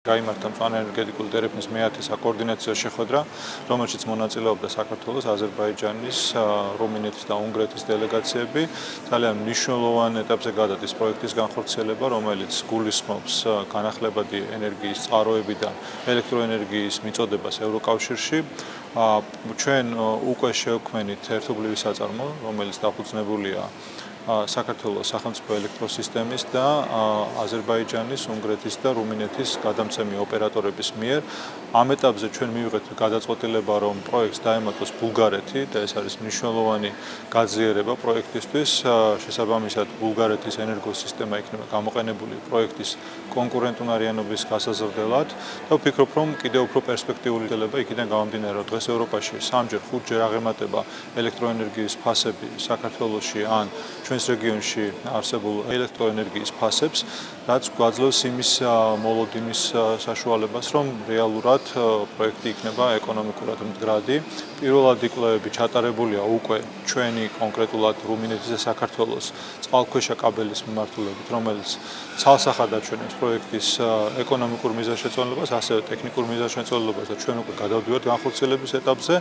გაიმართა მწვანე ენერგეტიკული ტარიფის მე-10 საკოორდინაციო შეხვედრა, რომელშიც მონაწილეობდა საქართველოს, აზერბაიჯანის, რუმინეთის და უნგრეთის დელეგაციები. ძალიან მნიშვნელოვან ეტაპზე გადადის პროექტის განხორციელება, რომელიც გულისხმობს განახლებადი ენერგიის წყაროებიდან ელექტროენერგიის მიწოდებას ევროკავშირში. ჩვენ უკვე შევქმნით ერთობლივი საწარმო, რომელიც დაფუძნებულია საქართველოს სახელმწიფო ელექტროსისტემის და აზერბაიჯანის, უნგრეთის და რუმინეთის გადამცემი ოპერატორების მიერ. ამ ეტაპზე ჩვენ მივიღეთ გადაწყვეტილება, რომ პროექტს დაემატოს ბულგარეთი და ეს არის მნიშვნელოვანი გაძლიერება პროექტისთვის. შესაბამისად, ბულგარეთის ენერგოსისტემა იქნება გამოყენებული პროექტის კონკურენტუნარიანობის გასაზრდელად და ვფიქრობ, რომ კიდევ უფრო პერსპექტიული შეიძლება იქიდან გამომდინარე, რომ დღეს ევროპაში 3-ჯერ, 5-ჯერ აღემატება ელექტროენერგიის ფასები საქართველოში ან ჩვენს რეგიონში არსებულ ელექტროენერგიის ფასებს, რაც გვაძლევს იმის მოლოდინის საშუალებას, რომ რეალურად პროექტი იქნება ეკონომიკურად მდგრადი. პირველადი კვლევები ჩატარებულია უკვე ჩვენი კონკრეტულად რუმინეთის და საქართველოს წყალქვეშა კაბელის მიმართულებით, რომელიც ცალსახად აჩვენებს პროექტის ეკონომიკურ მიზანშეწონილებას, ასევე ტექნიკურ მიზანშეწონილებას და ჩვენ უკვე გადავდივართ განხორციელების ეტაპზე.